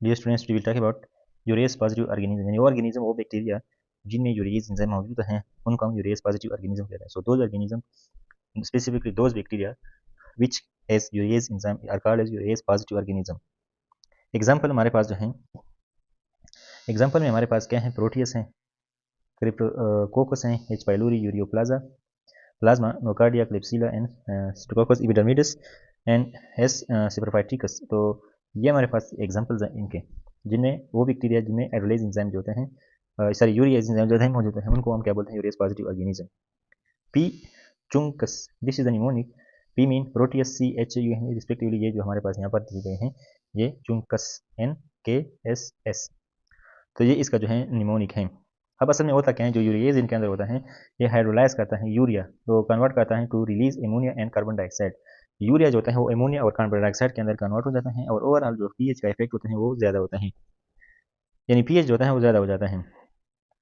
Dear students, we will talk about urease positive organism, यानी वो organism, वो bacteria जिनमें यूरेस एंजाइम मौजूद हैं, उनको हम यूरेस पॉजिटिव ऑर्गेनिज्म कहते हैं. So those organism, specifically those bacteria which has urease enzyme are called as urease positive organism. Example हमारे पास जो है, एग्जाम्पल में हमारे पास क्या है, प्रोटियस हैं, क्रिप्टोकोकस हैं, H pylori, Ureaplasma, plasma, Nocardia, Klebsiella and Staphylococcus epidermidis and S saprophyticus. तो ये हमारे पास एग्जाम्पल्स हैं इनके, जिनमें वो बैक्टीरिया जिनमें एड्रोलेज एंजाइम जो होते हैं, सॉरी यूरियस एंजाइम जो है मौजूद हैं, उनको हम क्या बोलते हैं, urease positive organism. P chunks, this is the mnemonic. P mean Proteus, C H U है रिस्पेक्टिवली. ये जो हमारे पास यहाँ पर दिए गए हैं, ये चुंकस, एन के एस एस. तो ये इसका जो है निमोनिक है. अब असल में होता क्या है, जो यूरियज इनके अंदर होता है, ये हाइड्रोलाइज करता है यूरिया, तो कन्वर्ट करता है to release ammonia and carbon dioxide. Urea जो होता है वो एमोनिया और कार्बन डाइऑक्साइड के अंदर कन्वर्ट हो जाता है, और ओवरऑल जो पीएच का इफेक्ट होता है वो ज़्यादा होता है, यानी पीएच जो होता है वो ज़्यादा हो जाता है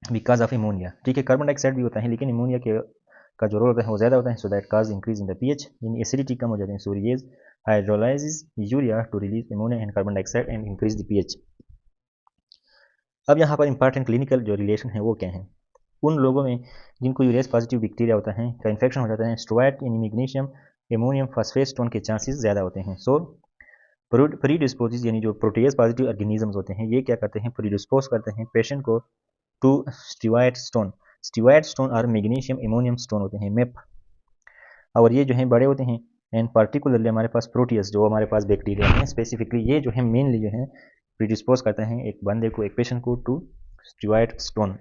बिकॉज ऑफ एमोनिया. ठीक है, कार्बन डाइऑक्साइड भी होता है, लेकिन एमोनिया के का जो रोल होता है वो ज़्यादा होता है. So that cause increase in the pH, यानी एसिडिटी कम हो जाती है. So urease hydrolyses urea to release ammonia and carbon dioxide and increase the pH. अब यहाँ पर इंपॉर्टेंट क्लिनिकल जो रिलेशन है वो क्या है, उन लोगों में जिनको यूरेस पॉजिटिव बैक्टीरिया होता है का इन्फेक्शन हो जाता है, स्ट्रोएट यानी मैग्नीशियम एमोनियम फास्फेट स्टोन के चांसेस ज़्यादा होते हैं. सो प्रीडिस्पोज यानी जो प्रोटीज पॉजिटिव ऑर्गेनिजम्स होते हैं, ये क्या करते हैं, प्रीडिस्पोज करते हैं पेशेंट को टू स्टीवाइड स्टोन. स्टीवाइड स्टोन और मैग्नीशियम एमोनियम स्टोन होते हैं, मेप, और ये जो है बड़े होते हैं. एंड पार्टिकुलरली हमारे पास प्रोटियस जो हमारे पास बैक्टीरिया है, स्पेसिफिकली ये जो है मेनली जो है प्रीडिस्पोज करते हैं एक बंदे को, एक पेशेंट को टू स्टीवाइड स्टोन,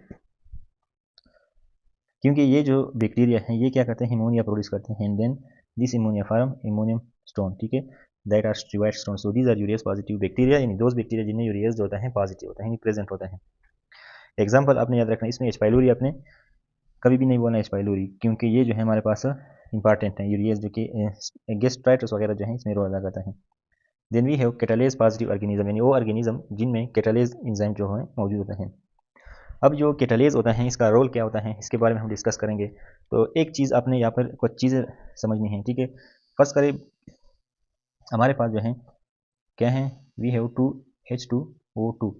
क्योंकि ये जो बैक्टीरिया है ये क्या करते हैं, अमोनिया प्रोड्यूस करते हैं, and then this ammonia form ammonium stone. ठीक है, that are struvite stone. So these are urease positive bacteria, यानी दोज बैक्टीरिया जिनमें यूरियस जो होता है पॉजिटिव होता है, प्रेजेंट होता है. एग्जाम्पल आपने याद रखना, इसमें एच पाइलोरी आपने कभी भी नहीं बोलना एच पाइलोरी, क्योंकि ये जो है हमारे पास इंपॉर्टेंट है. यूरियस जो कि गेस्ट्राइटिस वगैरह जो है इसमें रोल अदा करता है. Then we have catalase positive organism, यानी वो ऑर्गेनिज्म जिनमें कैटालेज एंजाइम जो है मौजूद होते हैं. अब जो कैटालेज होता है इसका रोल क्या होता है, इसके बारे में हम डिस्कस करेंगे. तो एक चीज़ आपने यहाँ पर कुछ चीज़ें समझनी है. ठीक है, फर्स्ट करें, हमारे पास जो है क्या है, वी हैव टू H2O2,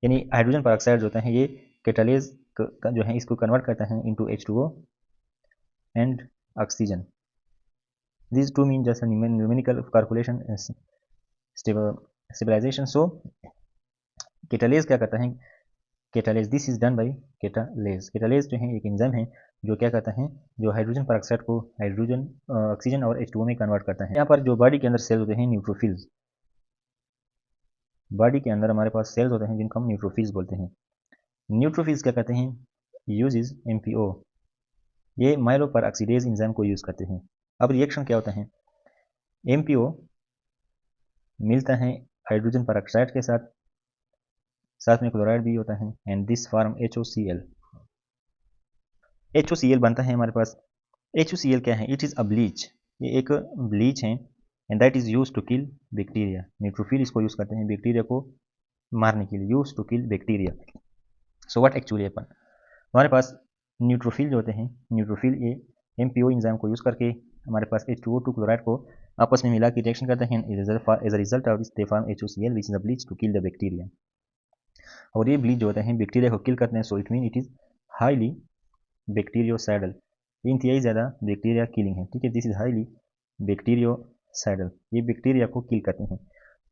यानी हाइड्रोजन पर जो होता है ये कैटालेज का जो है इसको कन्वर्ट करता है into H2O and oxygen. This to mean just numerical calculation stabilization. So catalase क्या करता है, catalase, this is done by catalase. Catalase जो है एक एंजाइम है जो क्या करता है, जो हाइड्रोजन पर को हाइड्रोजन ऑक्सीजन और H2O में कन्वर्ट करता है. यहाँ पर जो बॉडी के अंदर सेल होते हैं न्यूट्रोफिल्स, बॉडी के अंदर हमारे पास सेल्स होते हैं जिनको हम न्यूट्रोफिल्स बोलते हैं. न्यूट्रोफिल्स क्या करते हैं, यूज इज MPO, ये माइलो पर ऑक्सीडेज एंजाइम को यूज करते हैं. अब रिएक्शन क्या होता है, MPO मिलता है हाइड्रोजन पर के साथ में क्लोराइड भी होता है, and this form HOCl. HOCl बनता है हमारे पास. HOCl क्या है, इट इज़ अ ब्लीच, ये एक ब्लीच है, and that is use to kill bacteria. Neutrophil इसको यूज़ करते हैं बैक्टीरिया को मारने के लिए, use to kill bacteria. So what actually happen, हमारे पास न्यूट्रोफिल जो होते हैं, न्यूट्रोफिल ये MPO एंजाइम को यूज़ करके हमारे पास H2O2 क्लोराइड को आपस में मिला के रिएक्शन करते हैं, as a result of this they form HOCl which is a bleach to kill the bacteria. और ये ब्लीच जो होते हैं बैक्टीरिया को किल करते हैं. So it mean it is highly bacteriocidal, इंतहाई ज़्यादा बैक्टीरिया किलिंग है. ठीक है, दिस इज हाईली बैक्टीरियोसाइडल, ये बैक्टीरिया को किल करते हैं.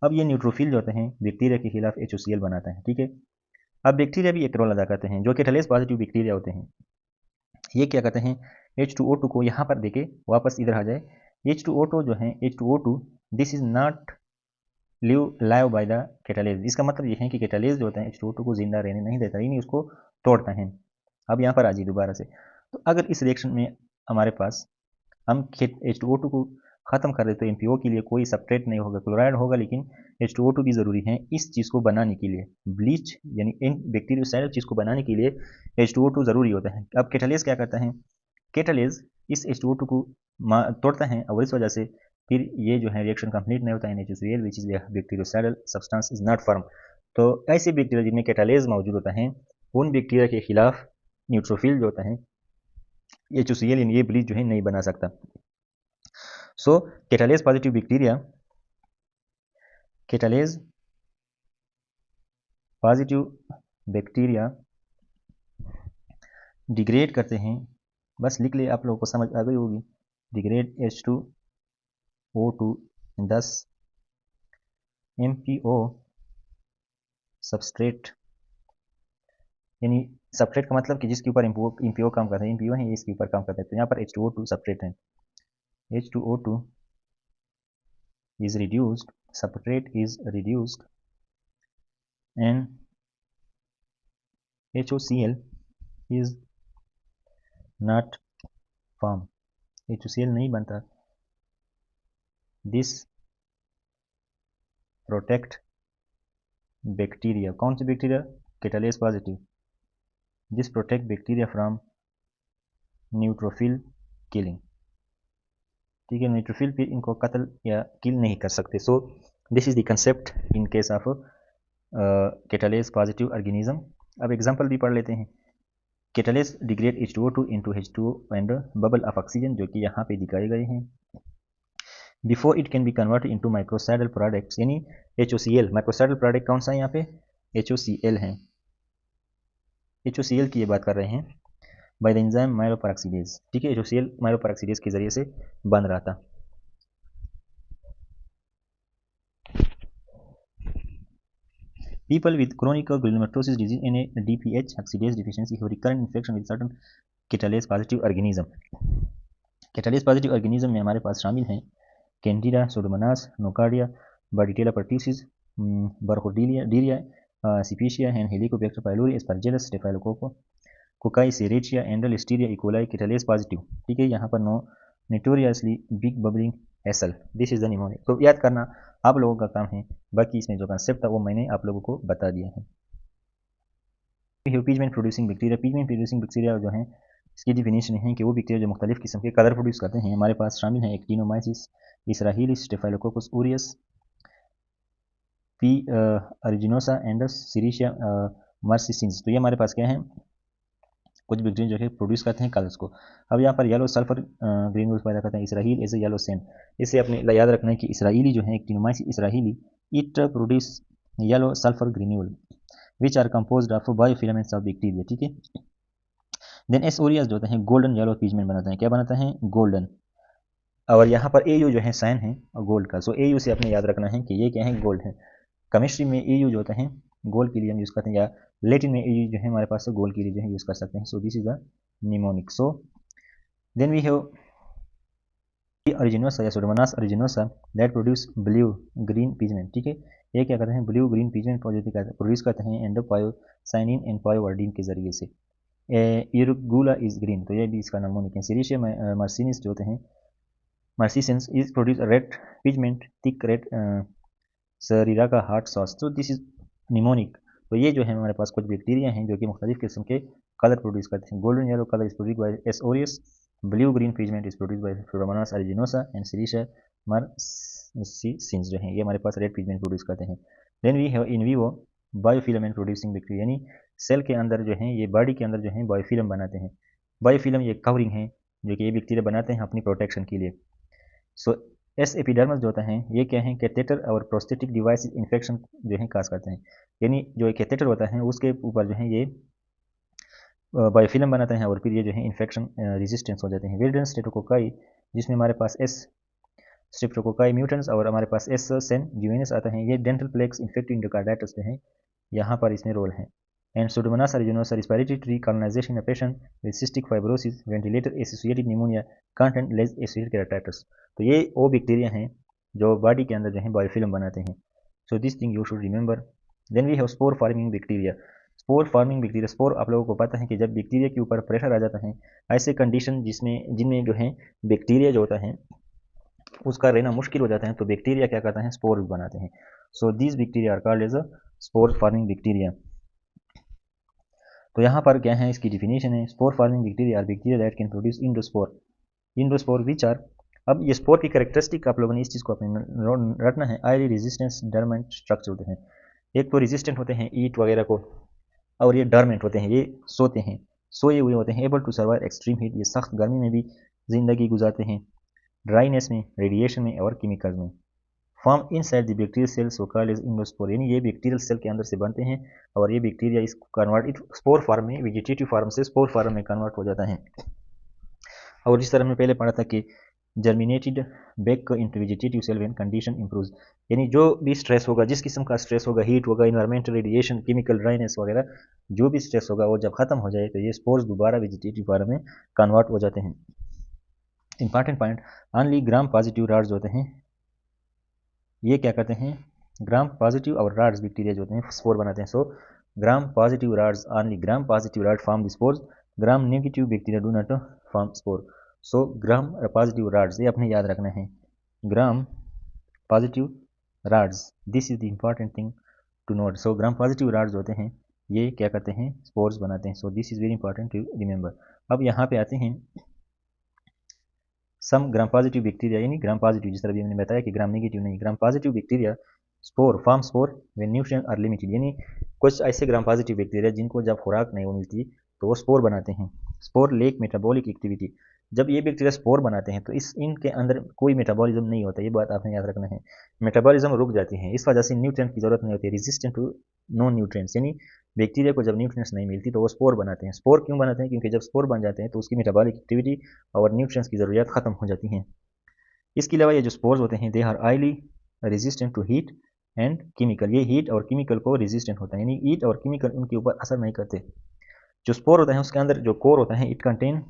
अब ये न्यूट्रोफिल जो होते हैं बैक्टीरिया के खिलाफ HOCl बनाता है. ठीक है, अब बैक्टीरिया भी एक रोल अदा करते हैं, जो कि कैटालेज पॉजिटिव बैक्टीरिया होते हैं. ये क्या करते हैं, H2O2 को यहाँ पर देके वापस इधर आ जाए. H2O2 जो है H2O2, this is not live live by the catalase. इसका मतलब ये है कि कैटालेज जो होता है H2O2 को जिंदा रहने नहीं देता, यानी उसको तोड़ता है. अब यहाँ पर आ जाइए दोबारा से, तो अगर इस रिएक्शन में हमारे पास हम H2O2 को ख़त्म कर दे तो MPO के लिए कोई सब्सट्रेट नहीं होगा, क्लोराइड होगा, लेकिन H2O2 भी ज़रूरी है इस चीज़ को बनाने के लिए. ब्लीच यानी इन बैक्टीरियोसाइडल चीज़ को बनाने के लिए H2O2 ज़रूरी होता है. अब कैटालेज क्या करता है, कैटालेज इस H2O2 को तोड़ता है, और इस वजह से फिर ये जो है रिएक्शन कंप्लीट नहीं होता है. NaCl which is bacteriocidal substance is not form. तो ऐसे बैक्टीरिया जिनमें कैटालेज मौजूद होता है, उन बैक्टीरिया के खिलाफ न्यूट्रोफिल जो होता है HOCl ये ब्लीच जो है नहीं बना सकता. So catalase positive bacteria, catalase positive bacteria degrade करते हैं, बस लिख ले, आप लोगों को समझ आ गई होगी, डिग्रेड H2O2 10 MPO सबस्ट्रेट, यानी सबस्ट्रेट का मतलब कि जिसके ऊपर MPO काम करता है, MPO है इसके ऊपर काम करता है, तो यहाँ पर H2O2 सबस्ट्रेट है, H2O2 is reduced, substrate is reduced and HOCl is not formed, HOCl नहीं बनता, this protect बैक्टीरिया, कौन सी bacteria, catalase positive, this protect bacteria from neutrophil killing, ठीक है, न्यूट्रोफिल फिर इनको कत्ल या किल नहीं कर सकते। So this is the concept in case of catalase positive organism. अब एग्जांपल भी पढ़ लेते हैं। Catalase degrade H2O2 into H2O and bubble of oxygen, जो कि यहाँ पे दिखाए गए हैं। Before it can be converted into microbicidal products, यानी HOCl, माइक्रोसाइडल प्रोडक्ट कौन सा है यहाँ पे, HOCl है, HOCl की ये बात कर रहे हैं, बाय द एंजाइम माइलोपेरोक्सीडेज, ठीक है, HOCl माइलोपेरोक्सीडेज के जरिए से बन रहा था। People with chronic granulomatous disease NADPH oxidase deficiency have recurrent infection with certain catalase positive organism। Catalase positive organism में हमारे पास शामिल हैं Candida, Pseudomonas, Nocardia, Bordetella pertussis, Burkholderia, cepacia and Helicobacter pylori, Aspergillus, Staphylococcus, cocci, Serratia, एंडल, Listeria, E coli, catalase positive, ठीक है, यहाँ पर नोटोरियसली बिग बबलिंग एसल, दिस इज द निमोनिक। तो याद करना आप लोगों का काम है, बाकी इसमें जो कंसेप्ट था वो मैंने आप लोगों को बता दिया है। Pigment producing bacteria, pigment producing bacteria जो है इसकी डिफिनेशन है कि वो बैक्टीरिया जो मुख्तलिफ किस्म के कलर प्रोड्यूस करते हैं। हमारे पास शामिल हैं Actinomyces, israelii, Staphylococcus aureus, P aeruginosa and Serratia marcescens. तो ये हमारे पास क्या है, कुछ बैक्टीरिया जो है प्रोड्यूस करते हैं कलर्स को। अब यहाँ पर येलो सल्फर ग्रेन्यूल्स पैदा करते हैं, Israel as a yellow sand. इससे अपने याद रखना है कि इसराइली जो है Actinomyces israelii, it produce yellow sulphur granule which are composed of biofilaments of bacteria, ठीक है। देन एस ओरियस जो होते हैं गोल्डन येलो पिगमेंट बनाते हैं, क्या बनाते हैं, गोल्डन। और यहाँ पर AU जो है साइन है गोल्ड का, सो AU से अपने याद रखना है कि ये क्या है, गोल्ड है। केमिस्ट्री में AU जो होता है गोल्ड के लिए हम यूज़ करते हैं, या लेटिन में AU जो है हमारे पास गोल्ड के लिए जो है यूज़ कर सकते हैं। So this is the mnemonic. So then we have aeruginosa या Pseudomonas aeruginosa that produce blue green pigment, ठीक है, ये क्या करते हैं, ब्लू ग्रीन पिगमेंट प्रोड्यूस करते हैं एंडोपायोसाइनिन एंड पायोवर्डीन के जरिए से। इरुगुला इज ग्रीन, तो ये भी इसका निमोनिक है। सीरिशिया मर्सिनिस जो होते हैं, marcescens is produce red pigment, thick red Serratia का हार्ट सॉस, तो दिस इज निमोनिक। तो ये जो है हमारे पास कुछ बैक्टीरिया हैं जो कि मुख्तलिफ किस्म के कलर प्रोड्यूस करते हैं। Golden yellow colour is produce by S aureus, blue green pigment is produce by Pseudomonas aeruginosa and Serratia marcescens जो है ये हमारे पास रेड पिगमेंट प्रोड्यूस करते हैं। Then we have in vivo biofilament producing bacteria, यानी cell के अंदर जो है ये बॉडी के अंदर जो है बायोफिल्म बनाते हैं। बायोफिल्म ये कवरिंग है जो कि ये बैक्टीरिया बनाते हैं अपनी प्रोटेक्शन के लिए। सो एस एपिडर्मस जो होता है ये क्या है, कैथेटर और प्रोस्थेटिक डिवाइस इन्फेक्शन जो है काज करते हैं, यानी जो कैथेटर होता है उसके ऊपर जो है ये बायोफिल्म बनाते हैं और फिर ये जो है इन्फेक्शन रेजिस्टेंस हो जाते हैं। विल्डन स्ट्रेप्टोकोकाई जिसमें हमारे पास एस स्ट्रेप्टोकोकाई म्यूटेंट्स और हमारे पास एस सेन ज्यूवेनस आता है, ये डेंटल प्लेक्स इन्फेक्टिव इंडोकार्डाइटिस में है, यहाँ पर इसमें रोल है। And Pseudomonas aeruginosa respiratory tree colonisation of patient with cystic fibrosis ventilator associated pneumonia contact lens acid keratitis. तो ये वो बैक्टीरिया हैं जो बॉडी के अंदर जो है बायोफिल्म बनाते हैं। So this thing you should remember. Then we have spore forming bacteria. Spore forming bacteria, spore आप लोगों को पता है कि जब बैक्टीरिया के ऊपर प्रेशर आ जाता है, ऐसे कंडीशन जिनमें जो है बैक्टीरिया जो होता है उसका रहना मुश्किल हो जाता है, तो बैक्टीरिया क्या करता है, स्पोर बनाते हैं। So this bacteria are called as a spore forming bacteria. तो यहाँ पर क्या है, इसकी डिफिनेशन है, spore forming bacteria are bacteria that can produce endospore which are. अब ये स्पोर की कैरेक्टरिस्टिक आप लोगों ने इस चीज़ को अपने रखना है, हाईली रेजिस्टेंस डरमेंट स्ट्रक्चर होते हैं। एक तो रेजिस्टेंट होते हैं ईट वगैरह को, और ये डरमेंट होते हैं, ये सोते हैं, सोए हुए होते हैं, able to survive extreme heat, ये सख्त गर्मी में भी ज़िंदगी गुजारते हैं, ड्राइनेस में, रेडिएशन में और केमिकल्स में। Form inside the bacterial cell so called as endospore, यानी ये बैक्टीरियल सेल के अंदर से बनते हैं और ये बैक्टीरिया इस कन्वर्ट स्पोर फॉर्म में, वेजिटेटिव फॉर्म से स्पोर फॉर्म में कन्वर्ट हो जाता है। और जिस तरह हमने पहले पढ़ा था कि germinated back into vegetative cell when condition improves, यानी जो भी स्ट्रेस होगा, जिस किस्म का स्ट्रेस होगा, हीट होगा, इन्वायरमेंटल रेडिएशन, केमिकल ड्राइनेस वगैरह, जो भी स्ट्रेस होगा वो जब खत्म हो जाए तो ये स्पोर्स दोबारा वेजिटेटिव फॉर्म में कन्वर्ट हो जाते हैं। Important point, only gram positive rods होते हैं, ये क्या करते हैं, ग्राम पॉजिटिव और रॉड्स बैक्टीरिया जो होते हैं स्पोर बनाते हैं। So gram positive rods, only gram positive rod form the spores, gram negative bacteria do not form spore. So gram positive rods, ये अपने याद रखना है, gram positive rods, this is the important thing to note. So gram positive rods होते हैं ये क्या करते हैं, स्पोर्स बनाते हैं। So this is very important to remember. अब यहाँ पे आते हैं सम ग्राम पॉजिटिव बैक्टीरिया, यानी ग्राम पॉजिटिव, जिस तरह भी मैंने बताया कि ग्राम नेगेटिव नहीं, gram positive bacteria spore form spore when nutrient are limited, यानी कुछ ऐसे ग्राम पॉजिटिव बैक्टीरिया जिनको जब खुराक नहीं मिलती तो वो स्पोर बनाते हैं। स्पोर लेक मेटाबॉलिक एक्टिविटी, जब ये बैक्टीरिया स्पोर बनाते हैं तो इनके अंदर कोई मेटाबॉलिज्म नहीं होता, ये बात आपने याद रखना है, मेटाबॉलिज्म रुक जाती है, इस वजह से न्यूट्रिएंट की जरूरत नहीं होती, रेजिस्टेंट टू नॉन न्यूट्रिएंट्स, यानी बैक्टीरिया को जब न्यूट्रिएंट्स नहीं मिलती तो वो स्पोर बनाते हैं। स्पोर क्यों बनाते हैं, क्योंकि जब स्पोर बन जाते हैं तो उसकी मेटाबॉलिक एक्टिविटी और न्यूट्रिएंट्स की ज़रूरियात खत्म हो जाती हैं। इसके अलावा ये जो स्पोर्स होते हैं they are highly resistant to heat and chemical, ये हीट और केमिकल को रेजिस्टेंट होता है, यानी हीट और केमिकल उनके ऊपर असर नहीं करते। जो स्पोर होता है उसके अंदर जो कोर होता है, it contain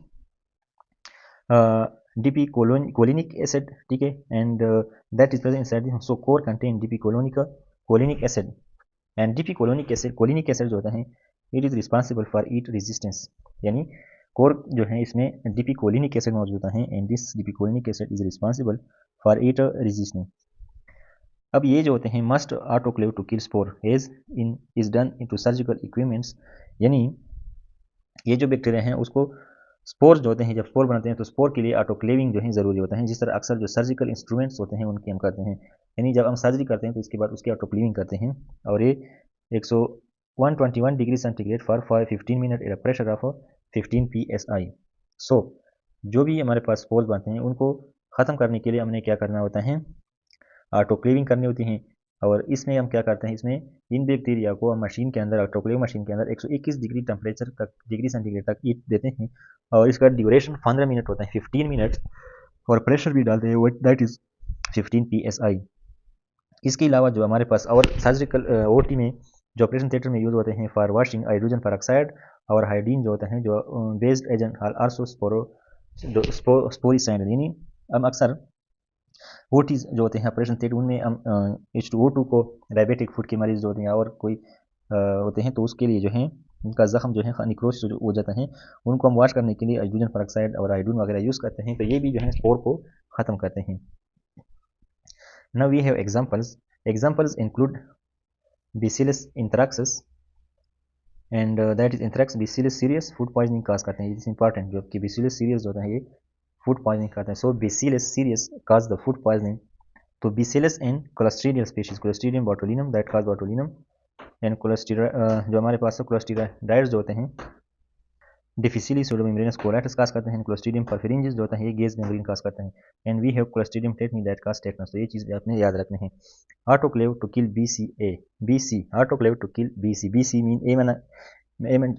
dipicolinic acid, ठीक है, and that is present inside the, so core contain dipicolinic acid, and dipicolinic acid जो होता है it is responsible for heat resistance, यानी कोर जो है इसमें डीपी कोलिनिक एसिड मौजूद होता है and this dipicolinic acid is responsible for heat resistance. अब ये जो होते हैं must autoclave to kill spore as in is done into surgical equipments, यानी ये जो बैक्टीरिया हैं उसको स्पोर्स जो होते हैं जब स्पोर बनाते हैं तो स्पोर के लिए ऑटोक्लेविंग जो है ज़रूरी होता है, जिस तरह अक्सर जो सर्जिकल इंस्ट्रूमेंट्स होते हैं उनकी हम करते हैं, यानी जब हम सर्जरी करते हैं तो इसके बाद उसकी ऑटोक्लेविंग करते हैं, और ये 121 degree centigrade for 15 minute at a pressure of 15 psi। सो जो भी हमारे पास स्पोर्स बनते हैं उनको ख़त्म करने के लिए हमने क्या करना होता है, ऑटोक्लेविंग करनी होती है, और इसमें हम क्या करते हैं, इसमें इन बैक्टीरिया को हम मशीन के अंदर, ऑटोक्लेव मशीन के अंदर 121 डिग्री टेम्परेचर तक, डिग्री सेंटीग्रेड तक हीट देते हैं, और इसका ड्यूरेशन 15 मिनट होता है, 15 मिनट, और प्रेशर भी डालते हैं दैट इज 15 psi। इसके अलावा जो हमारे पास और सर्जिकल ओटी में जो ऑपरेशन थिएटर में यूज होते हैं फॉर वॉशिंग, हाइड्रोजन पेरोक्साइड और हाइडीन जो होते हैं जो बेस्ड एजेंट आल्सो स्पोरिसाइड, यानी हम अक्सर ओटीज जो होते हैं ऑपरेशन थिएटर उनमें हम H2O2 को डायबिटिक फूड के मरीज जो होते हैं और कोई होते हैं तो उसके लिए जो है उनका जख्म जो है निक्रोसिस हो जाता है, उनको हम वॉश करने के लिए हाइड्रोजन पेरोक्साइड और आयोडीन वगैरह यूज़ करते हैं, तो ये भी जो है स्पोर को ख़त्म करते हैं। Now we have examples. Examples include Bacillus anthracis and that is anthrax Bacillus cereus food poisoning cause करते हैं, इट इज इंपॉर्टेंट, जो कि Bacillus cereus होता है ये फूड पॉइजनिंग करते हैं। सो Bacillus cereus cause the food poisoning, तो Bacillus and Clostridium species, Clostridium botulinum that cause botulinum and जो हमारे पास क्लोस्टिराइड्स जो होते हैं डिफिसिली सूडोमेम्ब्रेनस कोलाइटिस काज करते हैं, क्लोस्ट्रीडियम परफेरेंजिस जो होता है ये गेज गैंग्रीन काज करते हैं, and we have Clostridium tetani that cause tetanus. तो ये चीज़ आपने याद रखने हैं। Autoclave to kill BC, autoclave to kill BC mean A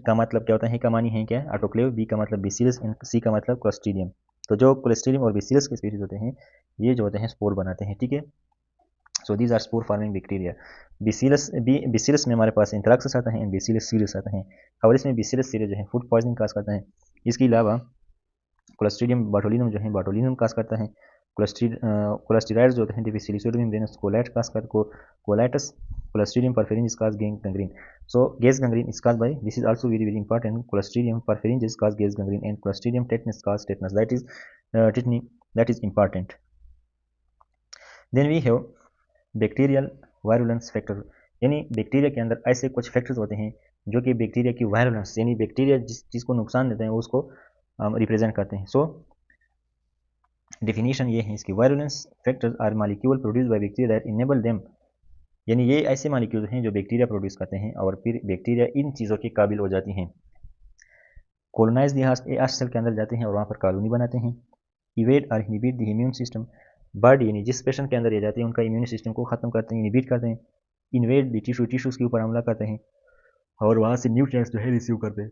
का मतलब क्या होता है, का मानी है क्या, ऑटोक्लेव, बी का मतलब बेसिलस एंड सी का मतलब क्लोस्ट्रीडियम। तो जो क्लोस्ट्रीडियम और बेसिलस के स्पीशीज होते हैं ये जो होते हैं स्पोर बनाते हैं, ठीक है। So these are spore forming bacteria. Bacillus में हमारे पास एंथ्रेक्स आता है एंड Bacillus cereus आता है, और इसमें Bacillus cereus जो है फूड पॉइजनिंग काज करता है। इसके अलावा क्लोस्ट्रीडियम बोटुलिनम जो है बोटुलिनम काज करता है, क्लोस्टिराइड्स जो होते हैं difficile pseudomembranous colitis, Clostridium perfringens cause gangrene. So gas gangrene is cause by, this is also very very important, Clostridium perfringens cause gas gangrene and Clostridium tetanus cause tetanus, that is tetany, that is important. Then we have bacterial virulence factor, यानी bacteria के अंदर ऐसे कुछ factors होते हैं जो कि bacteria की वायरुलेंस, यानी बैक्टीरिया जिस चीज़ को नुकसान देते हैं उसको रिप्रेजेंट करते हैं। सो डेफिनेशन ये है इसकी, virulence factors are molecule produce by bacteria that enable them, यानी ये ऐसे मॉलिक्यूल हैं जो बैक्टीरिया प्रोड्यूस करते हैं और फिर बैक्टीरिया इन चीज़ों के काबिल हो जाती हैं। Colonize the host, host cell के अंदर जाते हैं और वहाँ पर कॉलोनी बनाते हैं। इवेड और inhibit the immune system, body यानी जिस पेशेंट के अंदर ये जाती है उनका इम्यून सिस्टम को ख़त्म करते हैं, इनहिबिट करते हैं, इन्वेड द टिश्यूज़ के ऊपर हमला करते हैं और वहाँ से न्यूट्रिएंट्स जो है रिसीव करते हैं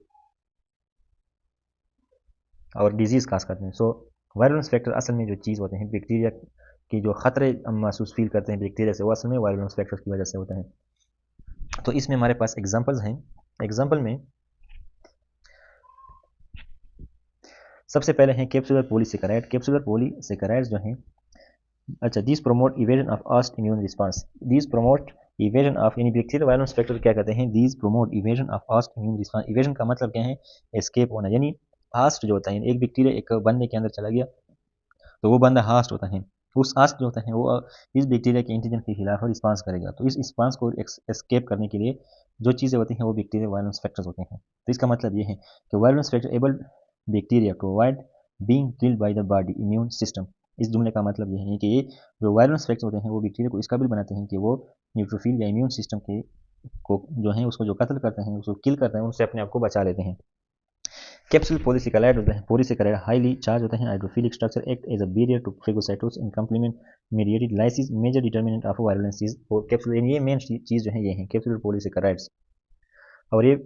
और डिजीज़ काज करते हैं। सो वायरुलेंस फैक्टर असल में जो चीज़ होते हैं बैक्टीरिया की जो ख़तरे हम महसूस फील करते हैं बैक्टीरिया से, वो असल में वायरुलेंस फैक्टर की वजह से होते हैं। तो इसमें हमारे पास एग्जांपल्स हैं। एग्जांपल में सबसे पहले हैं कैप्सुलर पॉलीसेकेराइड। कैप्सुलर पॉलीसेकेराइड्स जो हैं, अच्छा, these promote evasion of host immune response. These promote evasion of, यानी बैक्टीरियल वायरुलेंस फैक्टर क्या कहते हैं, these promote evasion of host immune response. Evasion का मतलब क्या है, एस्केप होना, यानी हास्ट जो होता है, एक बैक्टीरिया एक बंदे के अंदर चला गया तो वो बंदा हास्ट होता है, उस हास्ट जो होता है वो इस बैक्टीरिया के एंटीजन के खिलाफ रिस्पांस करेगा। तो इस रिस्पांस को एस्केप करने के लिए जो चीज़ें होती हैं वो बैक्टीरियल वायरुलेंस फैक्टर्स होते हैं। तो इसका मतलब ये है कि virulence factor able bacteria to avoid being killed by the body immune system. इस जुमले का मतलब ये है कि ये जो वायरुलेंस फैक्टर होते हैं वो बैक्टीरिया को इस काबिल बनाते हैं कि वो न्यूट्रोफिल या इम्यून सिस्टम के को जो है उसको जो कत्ल करते हैं, उसको किल करते हैं, उनसे अपने आप को बचा लेते हैं। कैप्सूल पॉलीसेकेराइड होते हैं, पॉलीसेकेराइड हाईली चार्ज होते हैं, hydrophilic structure act as a barrier to phagocytosis in complement mediated lysis, major determinant of virulence is capsule. ये मेन चीज़ जो है ये है कैप्सूल पॉलीसेकेराइड्स, और ये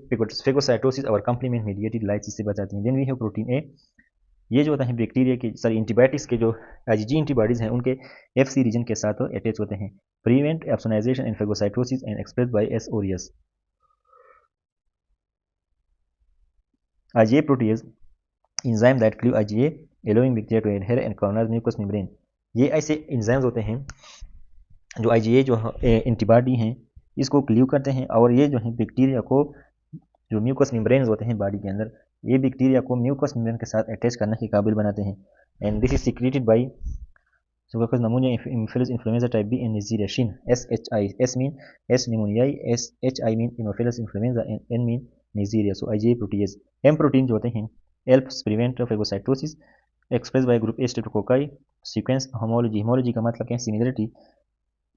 फेगोसाइटोसिस और कंप्लीमेंट मेडिएटेड लाइसिस से बचाती हैं। Then we have protein A, ये जो होता है बैक्टीरिया के सॉरी एंटीबायोटिक्स के जो आईजीजी एंटीबॉडीज हैं उनके एफसी रीजन के साथ अटैच होते हैं। Prevent opsonisation in phagocytosis and express by S aureus. IgA protease enzyme that cleave IgA allowing bacteria to adhere and colonize mucous membrane। ये ऐसे एंजाइम्स होते हैं जो IgA जो एंटीबॉडी हैं इसको क्लीव करते हैं और ये जो है बैक्टीरिया को, जो म्यूकस मेम्ब्रेन्स होते हैं बॉडी के अंदर, ये बैक्टीरिया को म्यूकस मेम्ब्रेन के साथ अटैच करने के काबिल बनाते हैं। And this is secreted by Succus pneumonia, Haemophilus influenza type B and Neisseria shin। SHI, S mean S pneumoniae, SHI mean Haemophilus influenza and N mean Neisseria। So IgA protease, M protein जो होते हैं helps prevent phagocytosis expressed by group A streptococci। sequence homology, homology का मतलब क्या है, similarity.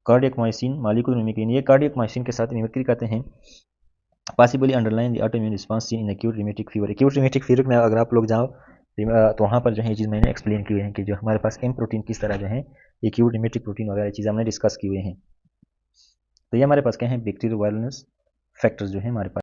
Cardiac माइसिन molecular mimicry, ये cardiac माइसिन के साथ मिमिक्री करते हैं। Possibly underline the autoimmune response in acute rheumatic fever. Acute rheumatic fever में अगर आप लोग जाओ तो वहाँ पर जो है ये चीज़ मैंने एक्सप्लेन की हुई है कि जो हमारे पास एम प्रोटीन किस तरह जो है एक्यूट रिमेटिक प्रोटीन वगैरह चीज़ें हमने डिस्कस की हुई हैं। तो ये हमारे पास क्या है, बैक्टीरियल वायरुलेंस फैक्टर्स जो है हमारे पास।